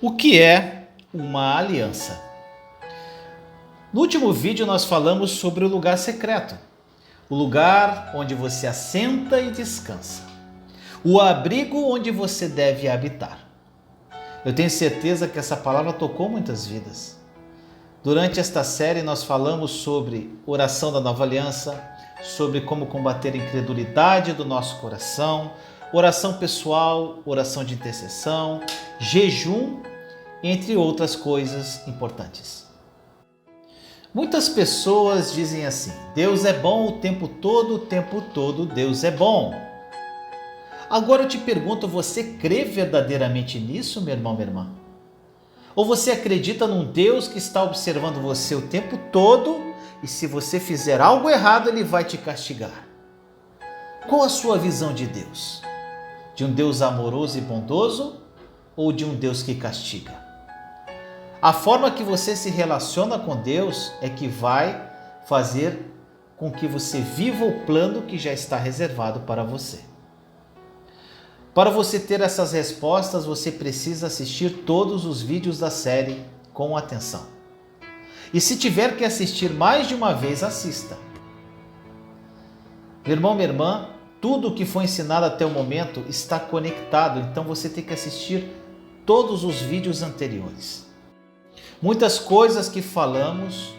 O que é uma aliança? No último vídeo nós falamos sobre o lugar secreto, o lugar onde você assenta e descansa, o abrigo onde você deve habitar. Eu tenho certeza que essa palavra tocou muitas vidas. Durante esta série nós falamos sobre oração da nova aliança, sobre como combater a incredulidade do nosso coração, oração pessoal, oração de intercessão, jejum, entre outras coisas importantes. Muitas pessoas dizem assim: Deus é bom o tempo todo Deus é bom. Agora eu te pergunto, você crê verdadeiramente nisso, meu irmão, minha irmã? Ou você acredita num Deus que está observando você o tempo todo e se você fizer algo errado, Ele vai te castigar? Qual a sua visão de Deus? De um Deus amoroso e bondoso ou de um Deus que castiga? A forma que você se relaciona com Deus é que vai fazer com que você viva o plano que já está reservado para você. Para você ter essas respostas, você precisa assistir todos os vídeos da série com atenção. E se tiver que assistir mais de uma vez, assista. Meu irmão, minha irmã, tudo o que foi ensinado até o momento está conectado, então você tem que assistir todos os vídeos anteriores. Muitas coisas que falamos,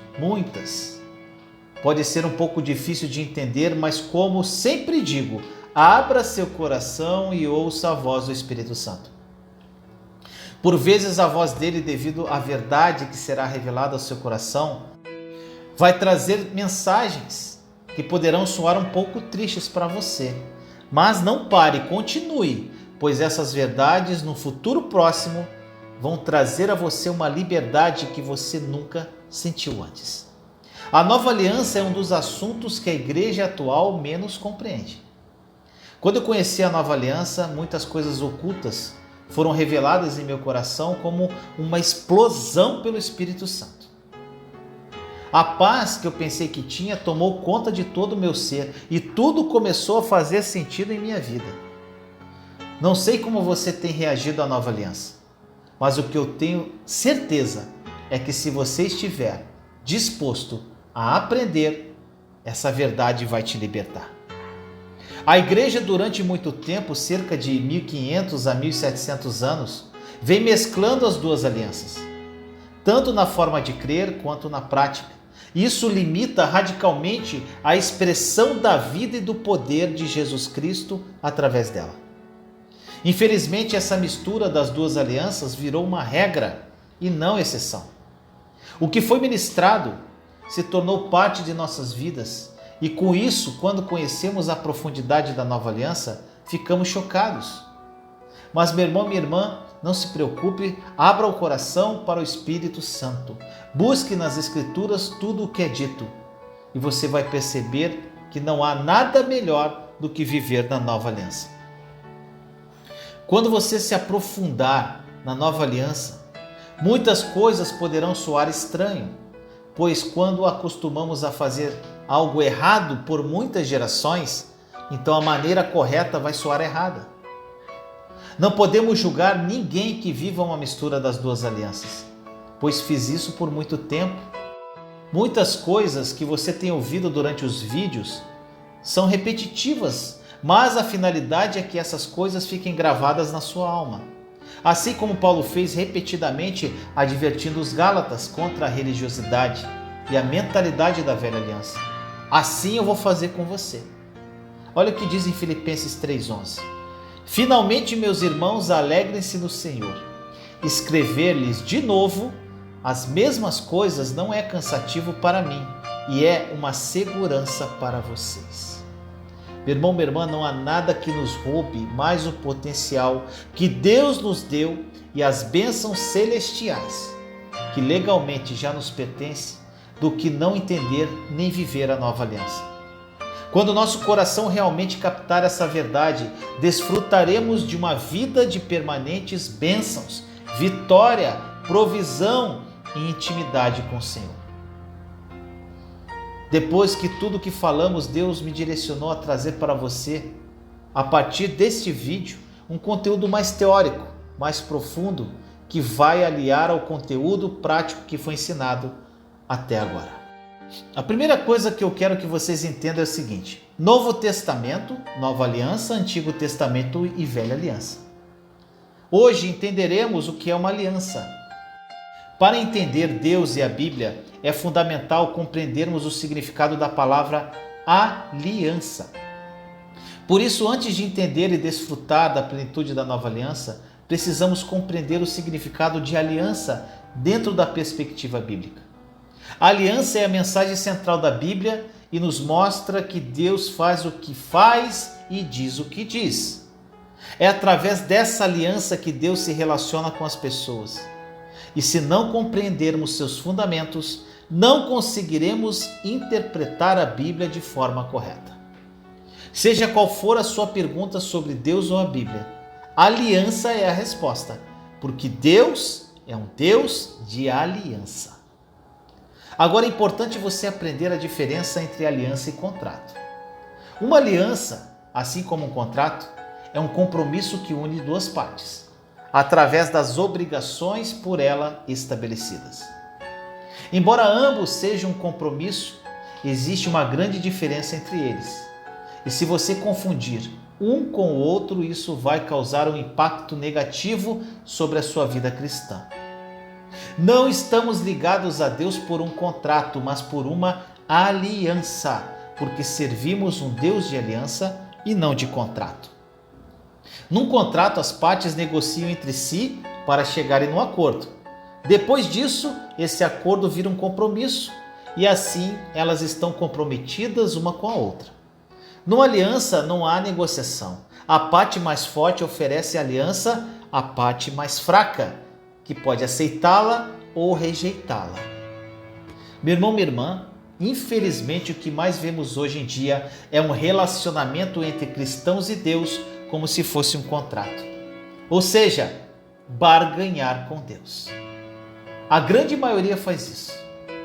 pode ser um pouco difícil de entender, mas como sempre digo, abra seu coração e ouça a voz do Espírito Santo. Por vezes a voz dele, devido à verdade que será revelada ao seu coração, vai trazer mensagens que poderão soar um pouco tristes para você. Mas não pare, continue, pois essas verdades no futuro próximo vão trazer a você uma liberdade que você nunca sentiu antes. A nova aliança é um dos assuntos que a igreja atual menos compreende. Quando eu conheci a nova aliança, muitas coisas ocultas foram reveladas em meu coração como uma explosão pelo Espírito Santo. A paz que eu pensei que tinha tomou conta de todo o meu ser e tudo começou a fazer sentido em minha vida. Não sei como você tem reagido à nova aliança, mas o que eu tenho certeza é que se você estiver disposto a aprender, essa verdade vai te libertar. A igreja durante muito tempo, cerca de 1500 a 1700 anos, vem mesclando as duas alianças, tanto na forma de crer quanto na prática. Isso limita radicalmente a expressão da vida e do poder de Jesus Cristo através dela. Infelizmente, essa mistura das duas alianças virou uma regra e não exceção. O que foi ministrado se tornou parte de nossas vidas. E com isso, quando conhecemos a profundidade da nova aliança, ficamos chocados. Mas meu irmão, minha irmã, não se preocupe, abra o coração para o Espírito Santo. Busque nas Escrituras tudo o que é dito. E você vai perceber que não há nada melhor do que viver na nova aliança. Quando você se aprofundar na nova aliança, muitas coisas poderão soar estranho, pois quando acostumamos a fazer algo errado por muitas gerações, então a maneira correta vai soar errada. Não podemos julgar ninguém que viva uma mistura das duas alianças, pois fiz isso por muito tempo. Muitas coisas que você tem ouvido durante os vídeos são repetitivas, mas a finalidade é que essas coisas fiquem gravadas na sua alma. Assim como Paulo fez repetidamente advertindo os Gálatas contra a religiosidade e a mentalidade da velha aliança. Assim eu vou fazer com você. Olha o que diz em Filipenses 3,11. Finalmente, meus irmãos, alegrem-se no Senhor. Escrever-lhes de novo as mesmas coisas não é cansativo para mim e é uma segurança para vocês. Meu irmão, minha irmã, não há nada que nos roube mais o potencial que Deus nos deu e as bênçãos celestiais que legalmente já nos pertencem do que não entender nem viver a nova aliança. Quando nosso coração realmente captar essa verdade, desfrutaremos de uma vida de permanentes bênçãos, vitória, provisão e intimidade com o Senhor. Depois que tudo que falamos, Deus me direcionou a trazer para você, a partir deste vídeo, um conteúdo mais teórico, mais profundo, que vai aliar ao conteúdo prático que foi ensinado até agora. A primeira coisa que eu quero que vocês entendam é o seguinte: Novo Testamento, Nova Aliança, Antigo Testamento e Velha Aliança. Hoje entenderemos o que é uma aliança. Para entender Deus e a Bíblia, é fundamental compreendermos o significado da palavra aliança. Por isso, antes de entender e desfrutar da plenitude da nova aliança, precisamos compreender o significado de aliança dentro da perspectiva bíblica. A aliança é a mensagem central da Bíblia e nos mostra que Deus faz o que faz e diz o que diz. É através dessa aliança que Deus se relaciona com as pessoas. E se não compreendermos seus fundamentos, não conseguiremos interpretar a Bíblia de forma correta. Seja qual for a sua pergunta sobre Deus ou a Bíblia, a aliança é a resposta, porque Deus é um Deus de aliança. Agora é importante você aprender a diferença entre aliança e contrato. Uma aliança, assim como um contrato, é um compromisso que une duas partes, através das obrigações por ela estabelecidas. Embora ambos sejam um compromisso, existe uma grande diferença entre eles. E se você confundir um com o outro, isso vai causar um impacto negativo sobre a sua vida cristã. Não estamos ligados a Deus por um contrato, mas por uma aliança, porque servimos um Deus de aliança e não de contrato. Num contrato, as partes negociam entre si para chegarem num acordo. Depois disso, esse acordo vira um compromisso e assim elas estão comprometidas uma com a outra. Numa aliança não há negociação. A parte mais forte oferece a aliança à parte mais fraca, que pode aceitá-la ou rejeitá-la. Meu irmão, minha irmã, infelizmente o que mais vemos hoje em dia é um relacionamento entre cristãos e Deus como se fosse um contrato. Ou seja, barganhar com Deus. A grande maioria faz isso.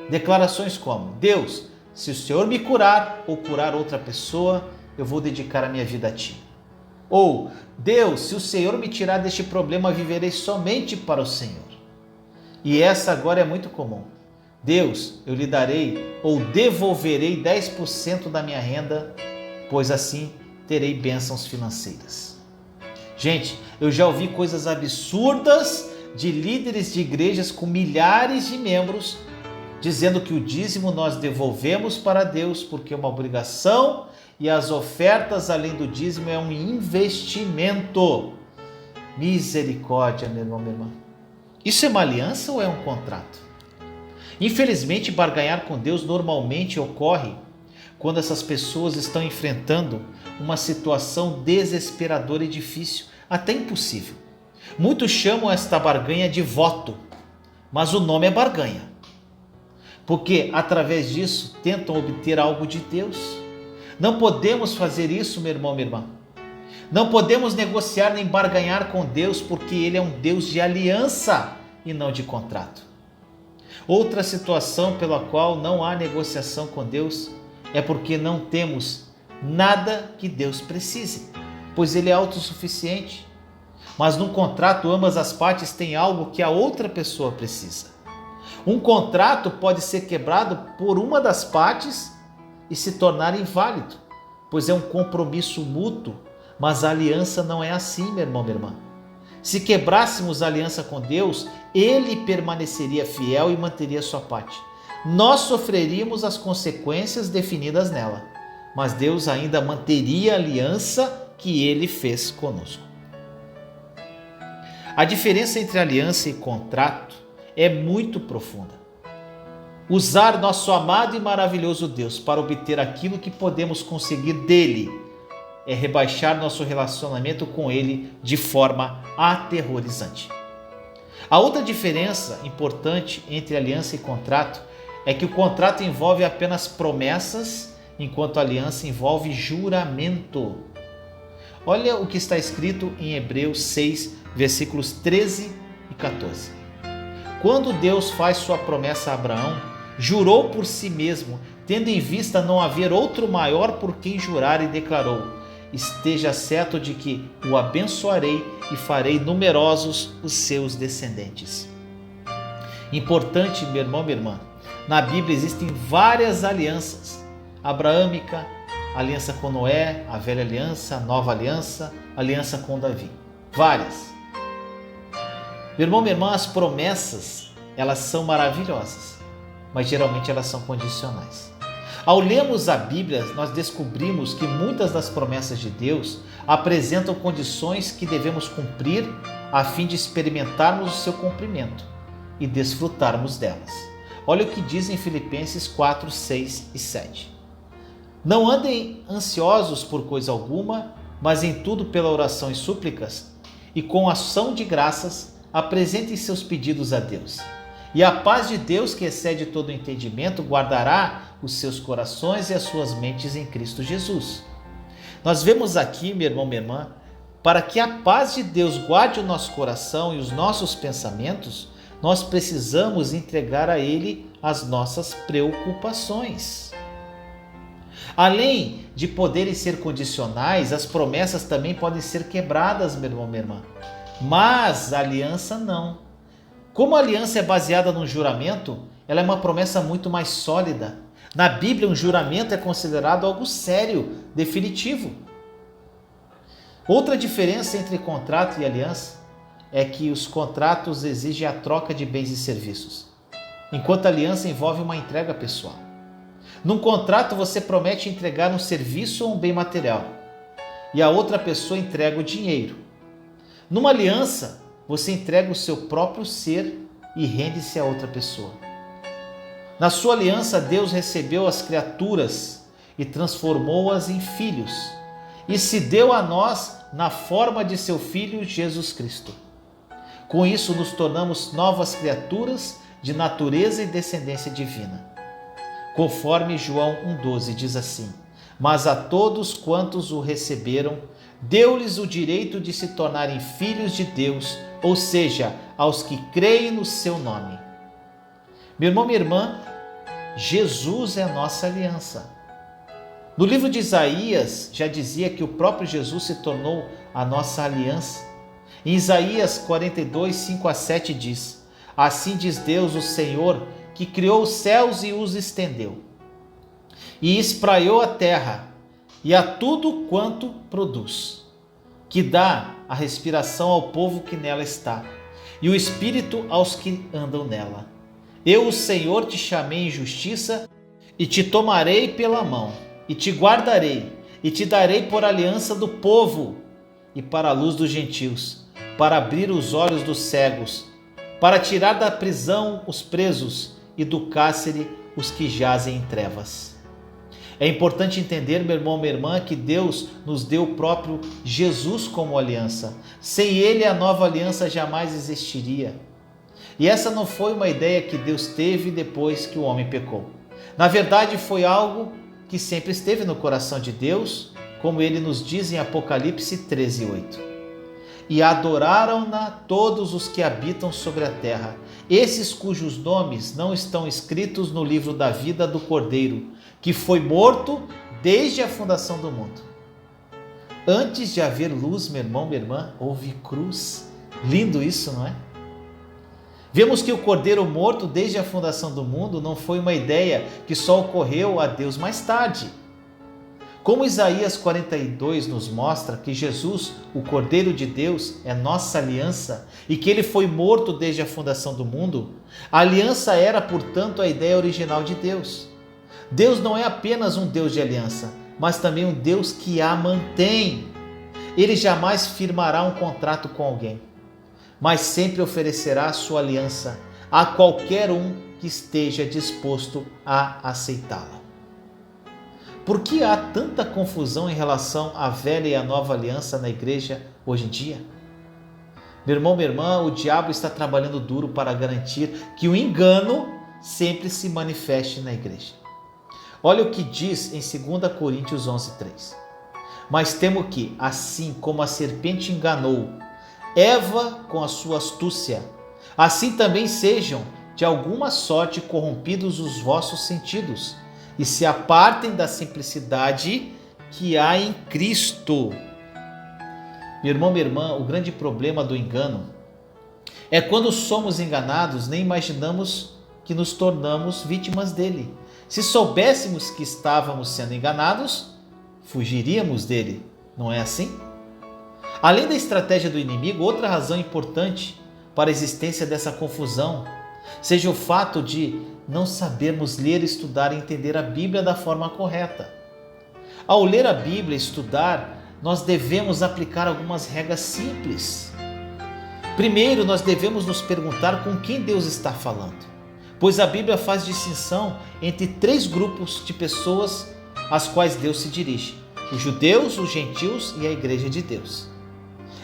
Declarações como: Deus, se o Senhor me curar ou curar outra pessoa, eu vou dedicar a minha vida a Ti. Ou, Deus, se o Senhor me tirar deste problema, viverei somente para o Senhor. E essa agora é muito comum. Deus, eu lhe darei ou devolverei 10% da minha renda, pois assim terei bênçãos financeiras. Gente, eu já ouvi coisas absurdas de líderes de igrejas com milhares de membros dizendo que o dízimo nós devolvemos para Deus porque é uma obrigação e as ofertas além do dízimo é um investimento. Misericórdia, meu irmão, minha irmã. Isso é uma aliança ou é um contrato? Infelizmente, barganhar com Deus normalmente ocorre quando essas pessoas estão enfrentando uma situação desesperadora e difícil, até impossível. Muitos chamam esta barganha de voto, mas o nome é barganha, porque através disso tentam obter algo de Deus. Não podemos fazer isso, meu irmão, minha irmã. Não podemos negociar nem barganhar com Deus, porque Ele é um Deus de aliança e não de contrato. Outra situação pela qual não há negociação com Deus é porque não temos nada que Deus precise, pois Ele é autossuficiente. Mas num contrato, ambas as partes têm algo que a outra pessoa precisa. Um contrato pode ser quebrado por uma das partes e se tornar inválido, pois é um compromisso mútuo, mas a aliança não é assim, meu irmão, minha irmã. Se quebrássemos a aliança com Deus, Ele permaneceria fiel e manteria sua parte. Nós sofreríamos as consequências definidas nela, mas Deus ainda manteria a aliança que Ele fez conosco. A diferença entre aliança e contrato é muito profunda. Usar nosso amado e maravilhoso Deus para obter aquilo que podemos conseguir dele é rebaixar nosso relacionamento com Ele de forma aterrorizante. A outra diferença importante entre aliança e contrato é que o contrato envolve apenas promessas, enquanto a aliança envolve juramento. Olha o que está escrito em Hebreus 6, versículos 13 e 14. Quando Deus faz sua promessa a Abraão, jurou por si mesmo, tendo em vista não haver outro maior por quem jurar, e declarou: esteja certo de que o abençoarei e farei numerosos os seus descendentes. Importante, meu irmão, minha irmã, na Bíblia existem várias alianças: abraâmica, aliança com Noé, a velha aliança, a nova aliança, aliança com Davi. Várias. Meu irmão, minha irmã, as promessas, elas são maravilhosas, mas geralmente elas são condicionais. Ao lermos a Bíblia, nós descobrimos que muitas das promessas de Deus apresentam condições que devemos cumprir a fim de experimentarmos o seu cumprimento e desfrutarmos delas. Olha o que diz em Filipenses 4, 6 e 7. Não andem ansiosos por coisa alguma, mas em tudo pela oração e súplicas, e com ação de graças, apresentem seus pedidos a Deus. E a paz de Deus, que excede todo o entendimento, guardará os seus corações e as suas mentes em Cristo Jesus. Nós vemos aqui, meu irmão, minha irmã, para que a paz de Deus guarde o nosso coração e os nossos pensamentos, nós precisamos entregar a Ele as nossas preocupações. Além de poderem ser condicionais, as promessas também podem ser quebradas, meu irmão, minha irmã. Mas a aliança não. Como a aliança é baseada num juramento, ela é uma promessa muito mais sólida. Na Bíblia, um juramento é considerado algo sério, definitivo. Outra diferença entre contrato e aliança é que os contratos exigem a troca de bens e serviços, enquanto a aliança envolve uma entrega pessoal. Num contrato, você promete entregar um serviço ou um bem material, e a outra pessoa entrega o dinheiro. Numa aliança, você entrega o seu próprio ser e rende-se a outra pessoa. Na sua aliança, Deus recebeu as criaturas e transformou-as em filhos, e se deu a nós na forma de seu Filho Jesus Cristo. Com isso, nos tornamos novas criaturas de natureza e descendência divina. Conforme João 1,12 diz assim: mas a todos quantos o receberam, deu-lhes o direito de se tornarem filhos de Deus, ou seja, aos que creem no seu nome. Meu irmão, minha irmã, Jesus é a nossa aliança. No livro de Isaías já dizia que o próprio Jesus se tornou a nossa aliança. Em Isaías 42, 5 a 7 diz: assim diz Deus, o Senhor, que criou os céus e os estendeu, e espraiou a terra e a tudo quanto produz, que dá a respiração ao povo que nela está, e o espírito aos que andam nela. Eu, o Senhor, te chamei em justiça, e te tomarei pela mão, e te guardarei, e te darei por aliança do povo, e para a luz dos gentios, para abrir os olhos dos cegos, para tirar da prisão os presos, e do cárcere os que jazem em trevas. É importante entender, meu irmão, minha irmã, que Deus nos deu o próprio Jesus como aliança. Sem Ele, a nova aliança jamais existiria. E essa não foi uma ideia que Deus teve depois que o homem pecou. Na verdade, foi algo que sempre esteve no coração de Deus, como Ele nos diz em Apocalipse 13, 8. E adoraram-na todos os que habitam sobre a terra, esses cujos nomes não estão escritos no livro da vida do Cordeiro, que foi morto desde a fundação do mundo. Antes de haver luz, meu irmão, minha irmã, houve cruz. Lindo isso, não é? Vemos que o Cordeiro morto desde a fundação do mundo não foi uma ideia que só ocorreu a Deus mais tarde. Como Isaías 42 nos mostra que Jesus, o Cordeiro de Deus, é nossa aliança e que ele foi morto desde a fundação do mundo, a aliança era, portanto, a ideia original de Deus. Deus não é apenas um Deus de aliança, mas também um Deus que a mantém. Ele jamais firmará um contrato com alguém, mas sempre oferecerá a sua aliança a qualquer um que esteja disposto a aceitá-la. Por que há tanta confusão em relação à velha e à nova aliança na igreja hoje em dia? Meu irmão, minha irmã, o diabo está trabalhando duro para garantir que o engano sempre se manifeste na igreja. Olha o que diz em 2 Coríntios 11:3. Mas temo que, assim como a serpente enganou Eva com a sua astúcia, assim também sejam de alguma sorte corrompidos os vossos sentidos, e se apartem da simplicidade que há em Cristo. Meu irmão, minha irmã, o grande problema do engano é quando somos enganados, nem imaginamos que nos tornamos vítimas dele. Se soubéssemos que estávamos sendo enganados, fugiríamos dele, não é assim? Além da estratégia do inimigo, outra razão importante para a existência dessa confusão seja o fato de não sabermos ler, estudar e entender a Bíblia da forma correta. Ao ler a Bíblia e estudar, nós devemos aplicar algumas regras simples. Primeiro, nós devemos nos perguntar com quem Deus está falando, pois a Bíblia faz distinção entre 3 grupos de pessoas às quais Deus se dirige: os judeus, os gentios e a igreja de Deus.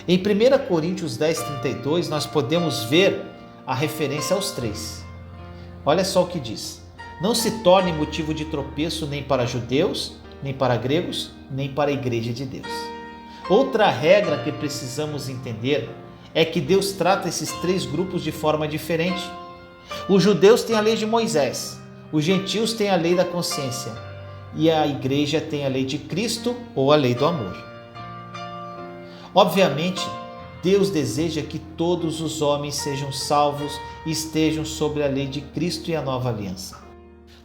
Em 1 Coríntios 10:32, nós podemos ver a referência aos 3. Olha só o que diz: não se torne motivo de tropeço nem para judeus, nem para gregos, nem para a igreja de Deus. Outra regra que precisamos entender é que Deus trata esses 3 grupos de forma diferente. Os judeus têm a lei de Moisés, os gentios têm a lei da consciência e a igreja tem a lei de Cristo ou a lei do amor. Obviamente, Deus deseja que todos os homens sejam salvos e estejam sobre a lei de Cristo e a nova aliança.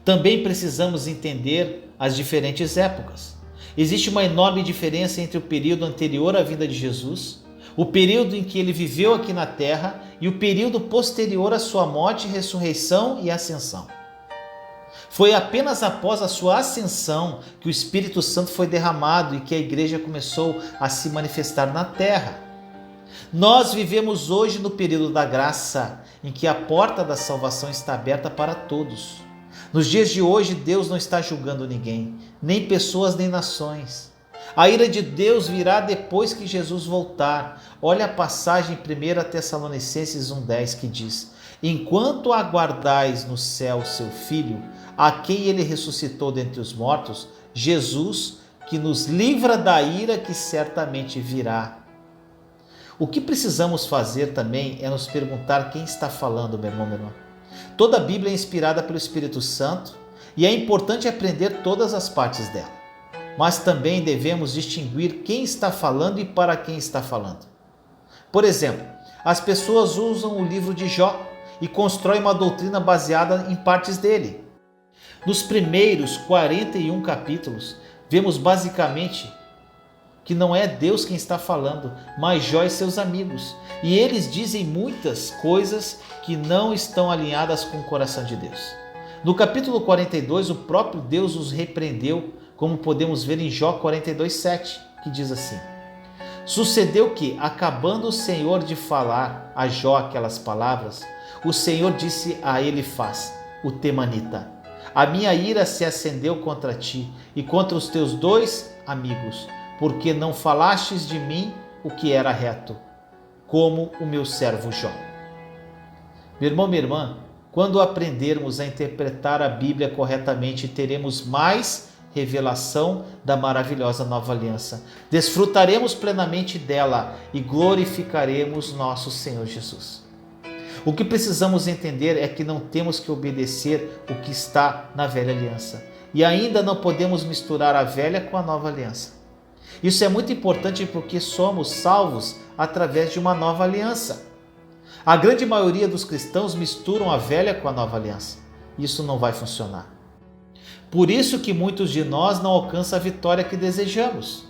Também precisamos entender as diferentes épocas. Existe uma enorme diferença entre o período anterior à vinda de Jesus, o período em que ele viveu aqui na terra e o período posterior à sua morte, ressurreição e ascensão. Foi apenas após a sua ascensão que o Espírito Santo foi derramado e que a igreja começou a se manifestar na terra. Nós vivemos hoje no período da graça, em que a porta da salvação está aberta para todos. Nos dias de hoje, Deus não está julgando ninguém, nem pessoas nem nações. A ira de Deus virá depois que Jesus voltar. Olha a passagem em 1 Tessalonicenses 1,10 que diz: enquanto aguardais no céu seu Filho, a quem ele ressuscitou dentre os mortos, Jesus, que nos livra da ira que certamente virá. O que precisamos fazer também é nos perguntar quem está falando, meu irmão, minha irmã. Toda a Bíblia é inspirada pelo Espírito Santo e é importante aprender todas as partes dela. Mas também devemos distinguir quem está falando e para quem está falando. Por exemplo, as pessoas usam o livro de Jó e constroem uma doutrina baseada em partes dele. Nos primeiros 41 capítulos, vemos basicamente que não é Deus quem está falando, mas Jó e seus amigos. E eles dizem muitas coisas que não estão alinhadas com o coração de Deus. No capítulo 42, o próprio Deus os repreendeu, como podemos ver em Jó 42:7, que diz assim: sucedeu que, acabando o Senhor de falar a Jó aquelas palavras, o Senhor disse a Elifaz, o temanita: a minha ira se acendeu contra ti e contra os teus 2 amigos, porque não falastes de mim o que era reto, como o meu servo Jó. Meu irmão, minha irmã, quando aprendermos a interpretar a Bíblia corretamente, teremos mais revelação da maravilhosa nova aliança. Desfrutaremos plenamente dela e glorificaremos nosso Senhor Jesus. O que precisamos entender é que não temos que obedecer o que está na velha aliança. E ainda não podemos misturar a velha com a nova aliança. Isso é muito importante porque somos salvos através de uma nova aliança. A grande maioria dos cristãos misturam a velha com a nova aliança. Isso não vai funcionar. Por isso que muitos de nós não alcançam a vitória que desejamos.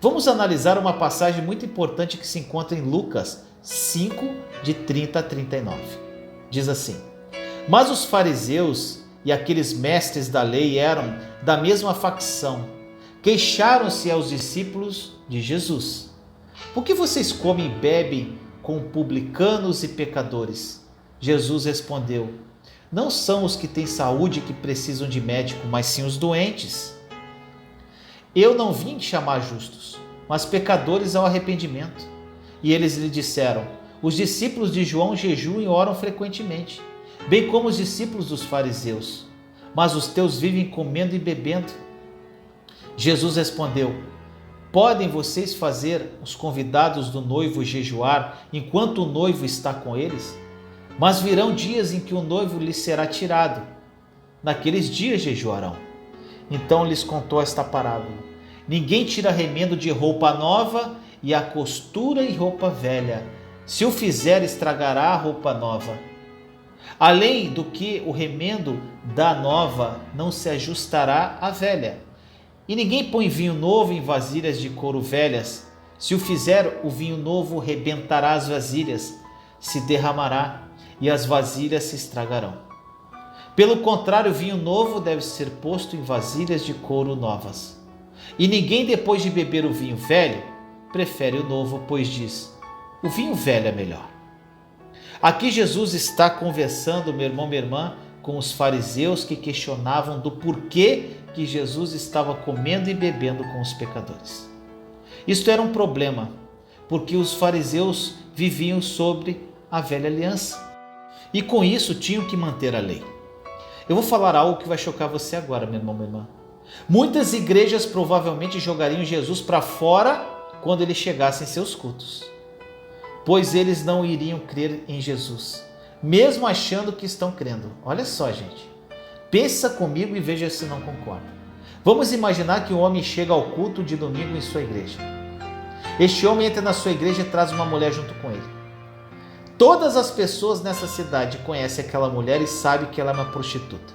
Vamos analisar uma passagem muito importante que se encontra em Lucas 5, de 30 a 39. Diz assim: mas os fariseus e aqueles mestres da lei eram da mesma facção. Queixaram-se aos discípulos de Jesus: por que vocês comem e bebem com publicanos e pecadores? Jesus respondeu: não são os que têm saúde que precisam de médico, mas sim os doentes. Eu não vim chamar justos, mas pecadores ao arrependimento. E eles lhe disseram: os discípulos de João jejuam e oram frequentemente, bem como os discípulos dos fariseus, mas os teus vivem comendo e bebendo. Jesus respondeu: podem vocês fazer os convidados do noivo jejuar enquanto o noivo está com eles? Mas virão dias em que o noivo lhes será tirado. Naqueles dias jejuarão. Então lhes contou esta parábola: Ninguém tira remendo de roupa nova e a costura em roupa velha. Se o fizer, estragará a roupa nova. Além do que o remendo da nova não se ajustará à velha. E ninguém põe vinho novo em vasilhas de couro velhas. Se o fizer, o vinho novo rebentará as vasilhas, se derramará e as vasilhas se estragarão. Pelo contrário, o vinho novo deve ser posto em vasilhas de couro novas. E ninguém, depois de beber o vinho velho, prefere o novo, pois diz: o vinho velho é melhor. Aqui Jesus está conversando, meu irmão, minha irmã, com os fariseus que questionavam do porquê que Jesus estava comendo e bebendo com os pecadores. Isto era um problema, porque os fariseus viviam sobre a velha aliança e com isso tinham que manter a lei. Eu vou falar algo que vai chocar você agora, meu irmão, minha irmã. Muitas igrejas provavelmente jogariam Jesus para fora quando ele chegasse em seus cultos, pois eles não iriam crer em Jesus, mesmo achando que estão crendo. Olha só, gente. Pensa comigo e veja se não concorda. Vamos imaginar que um homem chega ao culto de domingo em sua igreja. Este homem entra na sua igreja e traz uma mulher junto com ele. Todas as pessoas nessa cidade conhecem aquela mulher e sabem que ela é uma prostituta.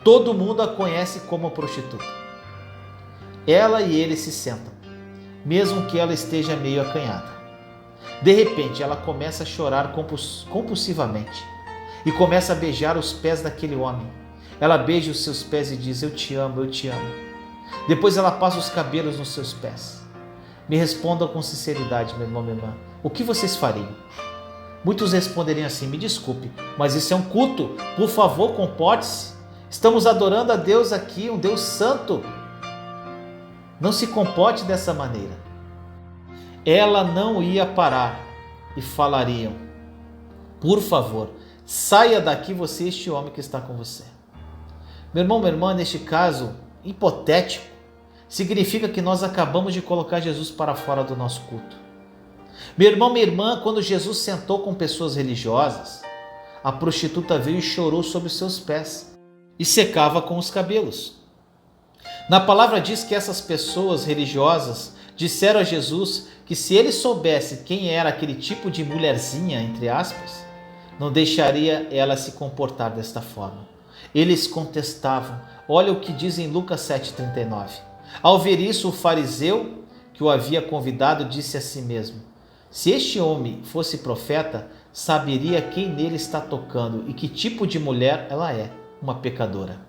Todo mundo a conhece como prostituta. Ela e ele se sentam, mesmo que ela esteja meio acanhada. De repente, ela começa a chorar compulsivamente e começa a beijar os pés daquele homem. Ela beija os seus pés e diz: eu te amo, eu te amo. Depois ela passa os cabelos nos seus pés. Me respondam com sinceridade, meu irmão, minha irmã. O que vocês fariam? Muitos responderiam assim: me desculpe, mas isso é um culto. Por favor, comporte-se. Estamos adorando a Deus aqui, um Deus santo. Não se comporte dessa maneira. Ela não ia parar e falariam: por favor, saia daqui você e este homem que está com você. Meu irmão, minha irmã, neste caso hipotético, significa que nós acabamos de colocar Jesus para fora do nosso culto. Meu irmão, minha irmã, quando Jesus sentou com pessoas religiosas, a prostituta veio e chorou sobre os seus pés e secava com os cabelos. Na palavra diz que essas pessoas religiosas disseram a Jesus que se ele soubesse quem era aquele tipo de mulherzinha, entre aspas, não deixaria ela se comportar desta forma. Eles contestavam. Olha o que diz em Lucas 7,39. Ao ver isso, o fariseu que o havia convidado disse a si mesmo: se este homem fosse profeta, saberia quem nele está tocando e que tipo de mulher ela é, uma pecadora.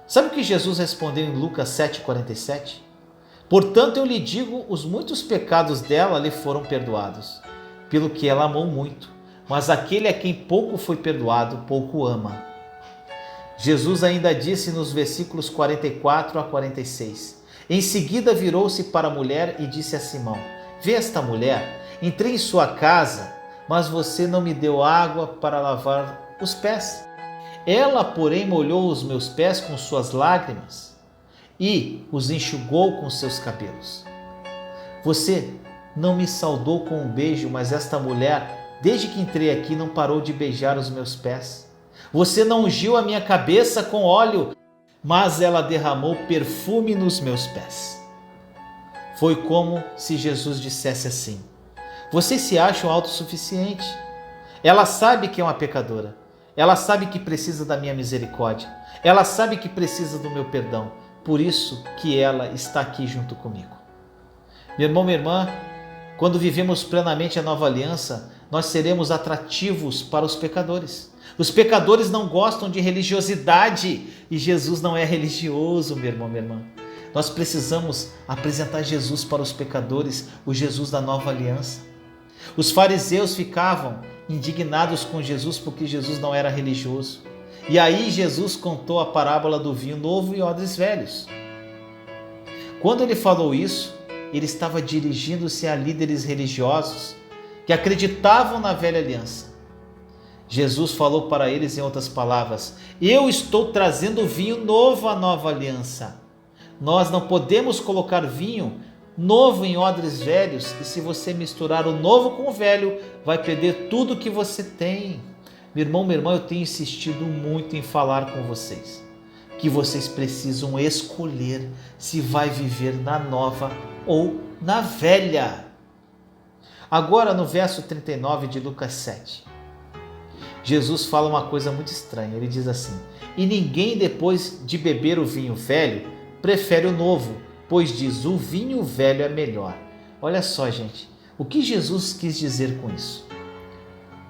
Sabe o que Jesus respondeu em Lucas 7,47? Portanto, eu lhe digo, os muitos pecados dela lhe foram perdoados, pelo que ela amou muito. Mas aquele a quem pouco foi perdoado, pouco ama. Jesus ainda disse nos versículos 44 a 46. Em seguida virou-se para a mulher e disse a Simão: vê esta mulher? Entrei em sua casa, mas você não me deu água para lavar os pés. Ela, porém, molhou os meus pés com suas lágrimas e os enxugou com seus cabelos. Você não me saudou com um beijo, mas esta mulher, desde que entrei aqui, não parou de beijar os meus pés. Você não ungiu a minha cabeça com óleo, mas ela derramou perfume nos meus pés. Foi como se Jesus dissesse assim: vocês se acham autossuficiente. Ela sabe que é uma pecadora. Ela sabe que precisa da minha misericórdia. Ela sabe que precisa do meu perdão. Por isso que ela está aqui junto comigo. Meu irmão, minha irmã, quando vivemos plenamente a nova aliança, nós seremos atrativos para os pecadores. Os pecadores não gostam de religiosidade e Jesus não é religioso, meu irmão, minha irmã. Nós precisamos apresentar Jesus para os pecadores, o Jesus da nova aliança. Os fariseus ficavam indignados com Jesus porque Jesus não era religioso. E aí Jesus contou a parábola do vinho novo e odres velhos. Quando ele falou isso, ele estava dirigindo-se a líderes religiosos que acreditavam na velha aliança. Jesus falou para eles em outras palavras: eu estou trazendo vinho novo à nova aliança. Nós não podemos colocar vinho novo em odres velhos, e se você misturar o novo com o velho, vai perder tudo que você tem. Meu irmão, minha irmã, eu tenho insistido muito em falar com vocês que vocês precisam escolher se vai viver na nova ou na velha. Agora no verso 39 de Lucas 7, Jesus fala uma coisa muito estranha. Ele diz assim: e ninguém depois de beber o vinho velho prefere o novo, pois diz, o vinho velho é melhor. Olha só, gente, o que Jesus quis dizer com isso?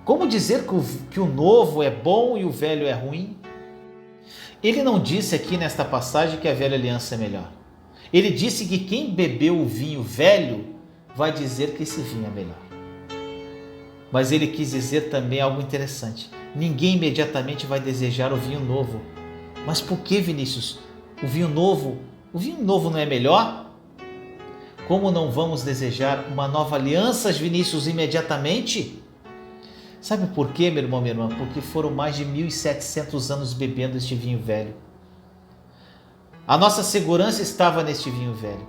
Como dizer que o novo é bom e o velho é ruim? Ele não disse aqui nesta passagem que a velha aliança é melhor. Ele disse que quem bebeu o vinho velho vai dizer que esse vinho é melhor. Mas ele quis dizer também algo interessante. Ninguém imediatamente vai desejar o vinho novo. Mas por que, Vinícius? O vinho novo não é melhor? Como não vamos desejar uma nova aliança, Vinícius, imediatamente? Sabe por quê, meu irmão, minha irmã? Porque foram mais de 1.700 anos bebendo este vinho velho. A nossa segurança estava neste vinho velho.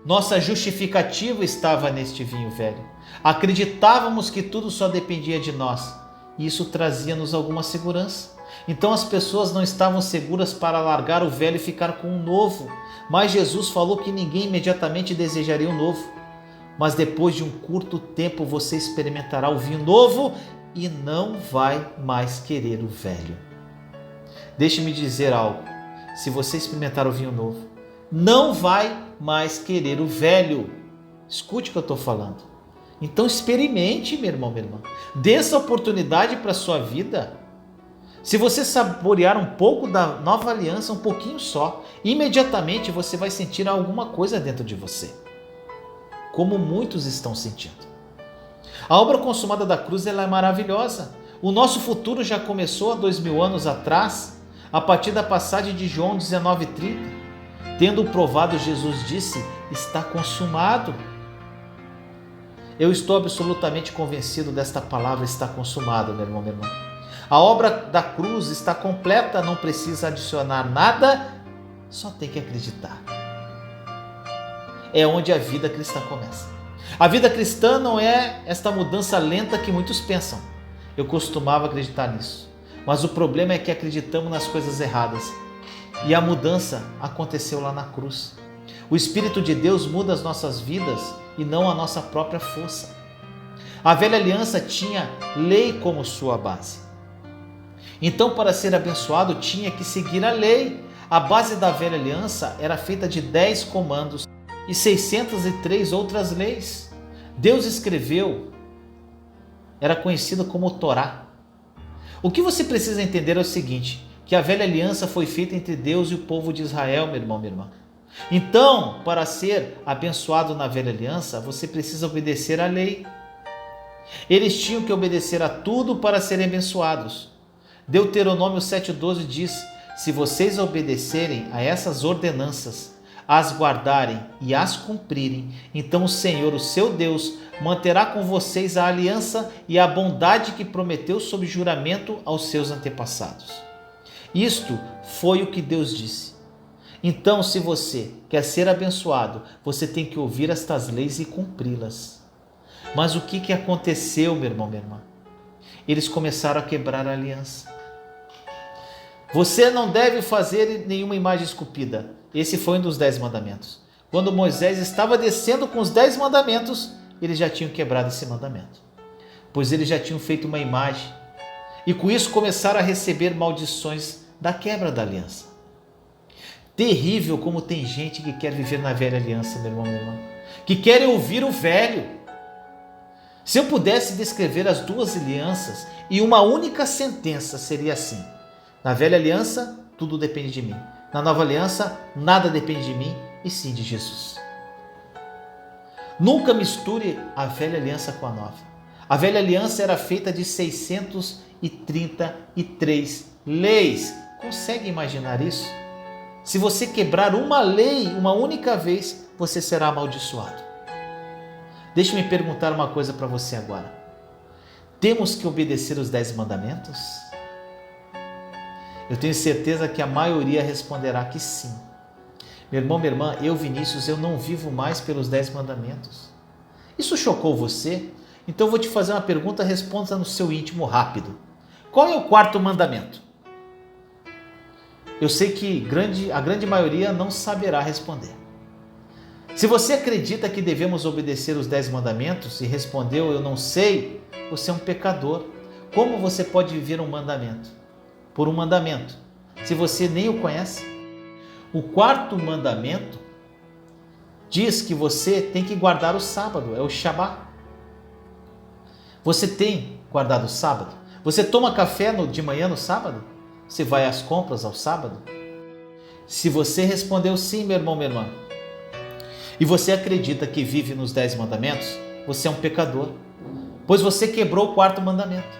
Nossa justificativa estava neste vinho velho. Acreditávamos que tudo só dependia de nós. E isso trazia-nos alguma segurança. Então as pessoas não estavam seguras para largar o velho e ficar com o novo. Mas Jesus falou que ninguém imediatamente desejaria o novo. Mas depois de um curto tempo você experimentará o vinho novo e não vai mais querer o velho. Deixe-me dizer algo. Se você experimentar o vinho novo, não vai mais querer o velho. Escute o que eu estou falando. Então experimente, meu irmão, minha irmã. Dê essa oportunidade para a sua vida. Se você saborear um pouco da nova aliança, um pouquinho só, imediatamente você vai sentir alguma coisa dentro de você. Como muitos estão sentindo. A obra consumada da cruz ela é maravilhosa. O nosso futuro já começou há 2000 anos atrás, a partir da passagem de João 19:30. Tendo provado, Jesus disse, está consumado. Eu estou absolutamente convencido desta palavra, está consumado, meu irmão, minha irmã. A obra da cruz está completa, não precisa adicionar nada, só tem que acreditar. É onde a vida cristã começa. A vida cristã não é esta mudança lenta que muitos pensam. Eu costumava acreditar nisso. Mas o problema é que acreditamos nas coisas erradas. E a mudança aconteceu lá na cruz. O Espírito de Deus muda as nossas vidas e não a nossa própria força. A velha aliança tinha lei como sua base. Então, para ser abençoado, tinha que seguir a lei. A base da velha aliança era feita de 10 comandos e 603 outras leis. Deus escreveu, era conhecido como Torá. O que você precisa entender é o seguinte, que a velha aliança foi feita entre Deus e o povo de Israel, meu irmão, minha irmã. Então, para ser abençoado na velha aliança, você precisa obedecer à lei. Eles tinham que obedecer a tudo para serem abençoados. Deuteronômio 7,12 diz, se vocês obedecerem a essas ordenanças, as guardarem e as cumprirem, então o Senhor, o seu Deus, manterá com vocês a aliança e a bondade que prometeu sob juramento aos seus antepassados. Isto foi o que Deus disse. Então, se você quer ser abençoado, você tem que ouvir estas leis e cumpri-las. Mas o que aconteceu, meu irmão, minha irmã? Eles começaram a quebrar a aliança. Você não deve fazer nenhuma imagem esculpida. Esse foi um dos 10 mandamentos. Quando Moisés estava descendo com os 10 mandamentos, eles já tinham quebrado esse mandamento. Pois eles já tinham feito uma imagem. E com isso começaram a receber maldições da quebra da aliança. Terrível como tem gente que quer viver na velha aliança, meu irmão, minha irmã. Que querem ouvir o velho. Se eu pudesse descrever as duas alianças em uma única sentença, seria assim. Na velha aliança, tudo depende de mim. Na nova aliança, nada depende de mim, e sim de Jesus. Nunca misture a velha aliança com a nova. A velha aliança era feita de 633 leis. Consegue imaginar isso? Se você quebrar uma lei uma única vez, você será amaldiçoado. Deixe-me perguntar uma coisa para você agora. Temos que obedecer os 10 mandamentos? Eu tenho certeza que a maioria responderá que sim. Meu irmão, minha irmã, eu, Vinícius, eu não vivo mais pelos 10 mandamentos. Isso chocou você? Então eu vou te fazer uma pergunta, responda no seu íntimo rápido. Qual é o 4º mandamento? Eu sei que a grande maioria não saberá responder. Se você acredita que devemos obedecer os 10 mandamentos e respondeu, eu não sei, você é um pecador. Como você pode viver um mandamento? Por um mandamento, se você nem o conhece? O 4º mandamento diz que você tem que guardar o sábado, é o Shabat. Você tem guardado o sábado? Você toma café de manhã no sábado? Você vai às compras ao sábado? Se você respondeu sim, meu irmão, minha irmã, e você acredita que vive nos 10 mandamentos, você é um pecador, pois você quebrou o 4º mandamento.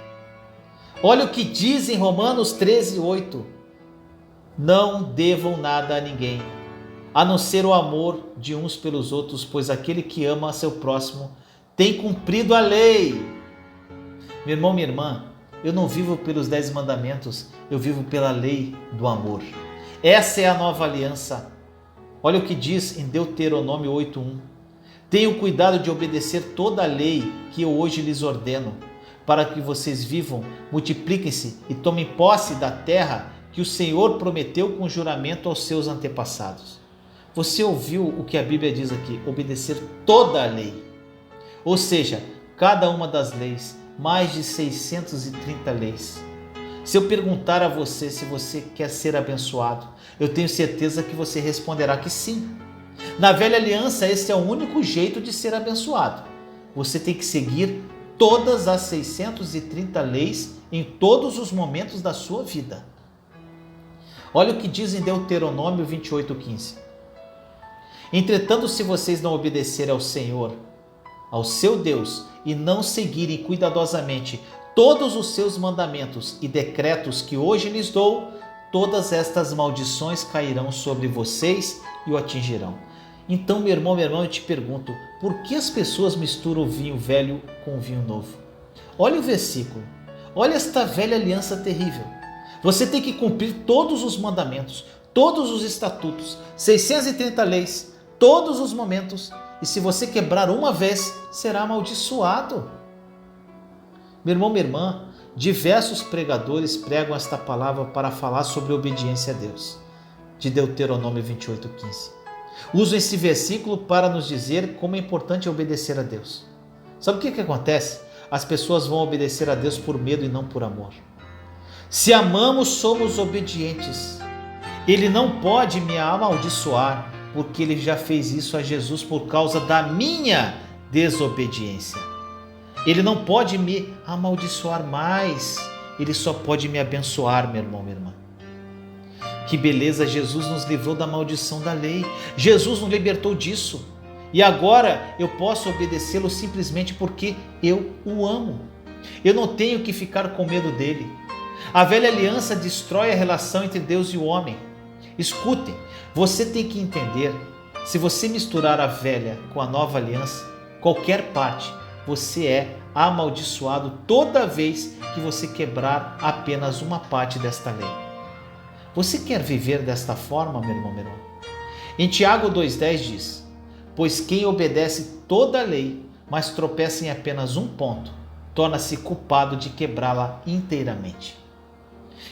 Olha o que diz em Romanos 13:8. Não devam nada a ninguém, a não ser o amor de uns pelos outros, pois aquele que ama a seu próximo tem cumprido a lei. Meu irmão, minha irmã, eu não vivo pelos 10 mandamentos, eu vivo pela lei do amor. Essa é a nova aliança. Olha o que diz em Deuteronômio 8:1. Tenham cuidado de obedecer toda a lei que eu hoje lhes ordeno, para que vocês vivam, multipliquem-se e tomem posse da terra que o Senhor prometeu com juramento aos seus antepassados. Você ouviu o que a Bíblia diz aqui? Obedecer toda a lei. Ou seja, cada uma das leis, mais de 630 leis. Se eu perguntar a você se você quer ser abençoado, eu tenho certeza que você responderá que sim. Na velha aliança, esse é o único jeito de ser abençoado. Você tem que seguir todas as 630 leis em todos os momentos da sua vida. Olha o que diz em Deuteronômio 28:15. Entretanto, se vocês não obedecerem ao Senhor, ao seu Deus, e não seguirem cuidadosamente todos os seus mandamentos e decretos que hoje lhes dou, todas estas maldições cairão sobre vocês e o atingirão. Então, meu irmão, eu te pergunto, por que as pessoas misturam o vinho velho com o vinho novo? Olha o versículo, olha esta velha aliança terrível. Você tem que cumprir todos os mandamentos, todos os estatutos, 630 leis, todos os momentos, e se você quebrar uma vez, será amaldiçoado. Meu irmão, minha irmã, diversos pregadores pregam esta palavra para falar sobre obediência a Deus, de Deuteronômio 28:15. Usam esse versículo para nos dizer como é importante obedecer a Deus. Sabe o que acontece? As pessoas vão obedecer a Deus por medo e não por amor. Se amamos, somos obedientes. Ele não pode me amaldiçoar, porque ele já fez isso a Jesus por causa da minha desobediência. Ele não pode me amaldiçoar mais, ele só pode me abençoar, meu irmão, minha irmã. Que beleza, Jesus nos livrou da maldição da lei, Jesus nos libertou disso, e agora eu posso obedecê-lo simplesmente porque eu o amo. Eu não tenho que ficar com medo dele. A velha aliança destrói a relação entre Deus e o homem. Escutem, você tem que entender, se você misturar a velha com a nova aliança, qualquer parte, você é amaldiçoado toda vez que você quebrar apenas uma parte desta lei. Você quer viver desta forma, meu irmão, minha irmã? Em Tiago 2,10 diz: pois quem obedece toda a lei, mas tropeça em apenas um ponto, torna-se culpado de quebrá-la inteiramente.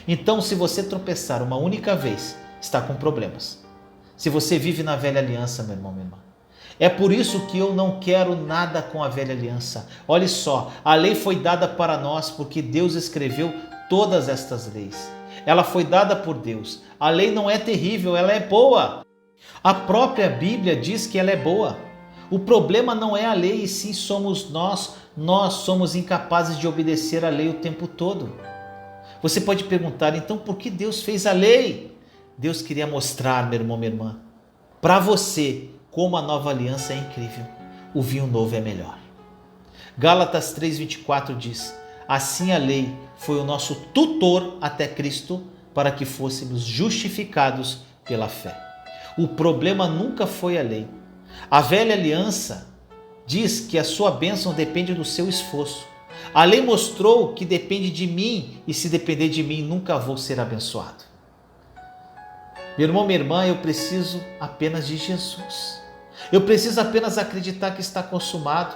Então, se você tropeçar uma única vez, está com problemas. Se você vive na velha aliança, meu irmão, minha irmã. É por isso que eu não quero nada com a velha aliança. Olhe só, a lei foi dada para nós porque Deus escreveu todas estas leis. Ela foi dada por Deus. A lei não é terrível, ela é boa. A própria Bíblia diz que ela é boa. O problema não é a lei, e sim somos nós. Nós somos incapazes de obedecer a lei o tempo todo. Você pode perguntar, então por que Deus fez a lei? Deus queria mostrar, meu irmão, minha irmã, para você como a nova aliança é incrível. O vinho novo é melhor. Gálatas 3,24 diz: assim a lei foi o nosso tutor até Cristo, para que fôssemos justificados pela fé. O problema nunca foi a lei. A velha aliança diz que a sua bênção depende do seu esforço. A lei mostrou que depende de mim, e se depender de mim, nunca vou ser abençoado. Meu irmão, minha irmã, eu preciso apenas de Jesus. Eu preciso apenas acreditar que está consumado.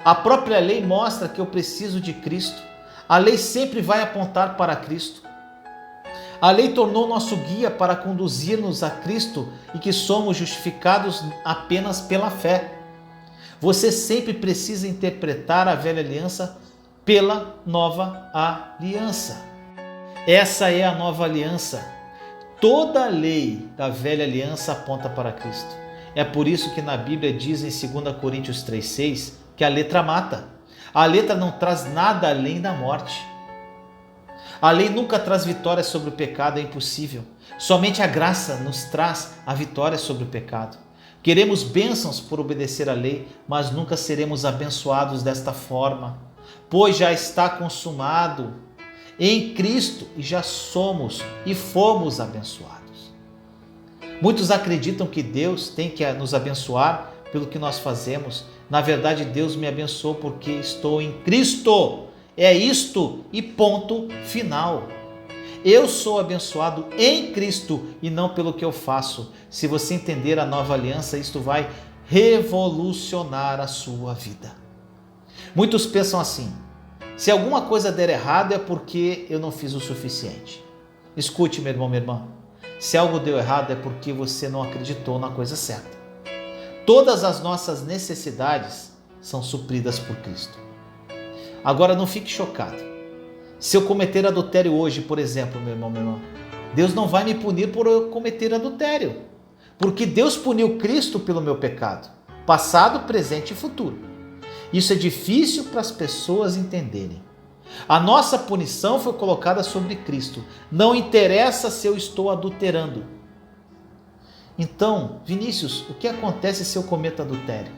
A própria lei mostra que eu preciso de Cristo. A lei sempre vai apontar para Cristo. A lei tornou nosso guia para conduzir-nos a Cristo e que somos justificados apenas pela fé. Você sempre precisa interpretar a velha aliança pela nova aliança. Essa é a nova aliança. Toda a lei da velha aliança aponta para Cristo. É por isso que na Bíblia diz em 2 Coríntios 3,6 que a letra mata. A letra não traz nada além da morte. A lei nunca traz vitória sobre o pecado, é impossível. Somente a graça nos traz a vitória sobre o pecado. Queremos bênçãos por obedecer à lei, mas nunca seremos abençoados desta forma, pois já está consumado em Cristo e já somos e fomos abençoados. Muitos acreditam que Deus tem que nos abençoar pelo que nós fazemos. Na verdade, Deus me abençoou porque estou em Cristo. É isto e ponto final. Eu sou abençoado em Cristo e não pelo que eu faço. Se você entender a nova aliança, isto vai revolucionar a sua vida. Muitos pensam assim: se alguma coisa der errado é porque eu não fiz o suficiente. Escute, meu irmão, minha irmã. Se algo deu errado é porque você não acreditou na coisa certa. Todas as nossas necessidades são supridas por Cristo. Agora não fique chocado. Se eu cometer adultério hoje, por exemplo, meu irmão, minha irmã, Deus não vai me punir por eu cometer adultério. Porque Deus puniu Cristo pelo meu pecado, passado, presente e futuro. Isso é difícil para as pessoas entenderem. A nossa punição foi colocada sobre Cristo. Não interessa se eu estou adulterando. Então, Vinícius, o que acontece se eu cometo adultério?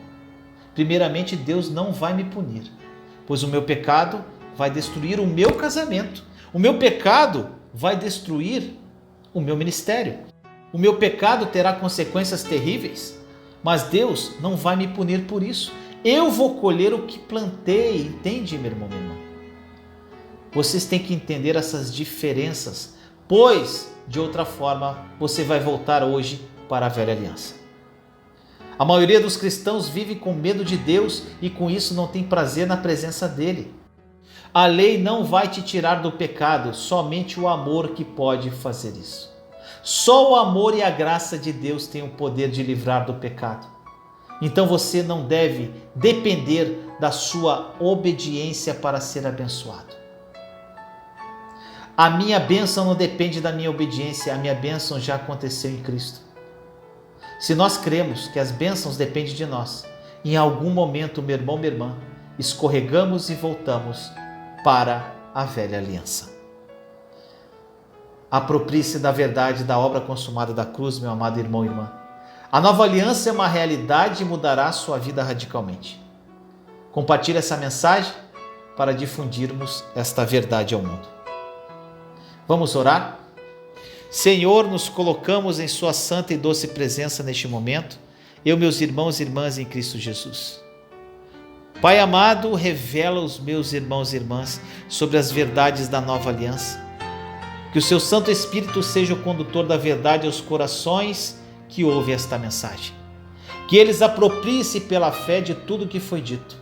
Primeiramente, Deus não vai me punir, pois o meu pecado vai destruir o meu casamento. O meu pecado vai destruir o meu ministério. O meu pecado terá consequências terríveis, mas Deus não vai me punir por isso. Eu vou colher o que plantei, entende, meu irmão, minha irmã? Vocês têm que entender essas diferenças, pois, de outra forma, você vai voltar hoje para a velha aliança. A maioria dos cristãos vive com medo de Deus e com isso não tem prazer na presença dele. A lei não vai te tirar do pecado, somente o amor que pode fazer isso. Só o amor e a graça de Deus têm o poder de livrar do pecado. Então você não deve depender da sua obediência para ser abençoado. A minha bênção não depende da minha obediência, a minha bênção já aconteceu em Cristo. Se nós cremos que as bênçãos dependem de nós, em algum momento, meu irmão, minha irmã, escorregamos e voltamos para a velha aliança. Aproprie-se da verdade da obra consumada da cruz, meu amado irmão e irmã. A nova aliança é uma realidade e mudará a sua vida radicalmente. Compartilhe essa mensagem para difundirmos esta verdade ao mundo. Vamos orar? Senhor, nos colocamos em sua santa e doce presença neste momento, eu, meus irmãos e irmãs em Cristo Jesus. Pai amado, revela aos meus irmãos e irmãs sobre as verdades da nova aliança. Que o seu Santo Espírito seja o condutor da verdade aos corações que ouvem esta mensagem. Que eles apropriem-se pela fé de tudo que foi dito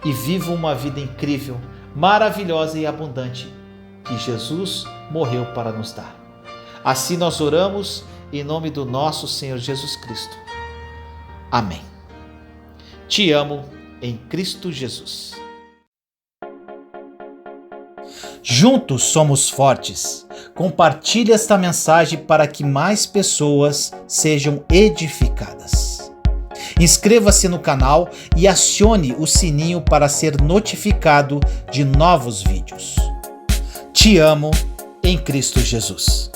e vivam uma vida incrível, maravilhosa e abundante que Jesus morreu para nos dar. Assim nós oramos em nome do nosso Senhor Jesus Cristo. Amém. Te amo em Cristo Jesus. Juntos somos fortes. Compartilhe esta mensagem para que mais pessoas sejam edificadas. Inscreva-se no canal e acione o sininho para ser notificado de novos vídeos. Te amo em Cristo Jesus.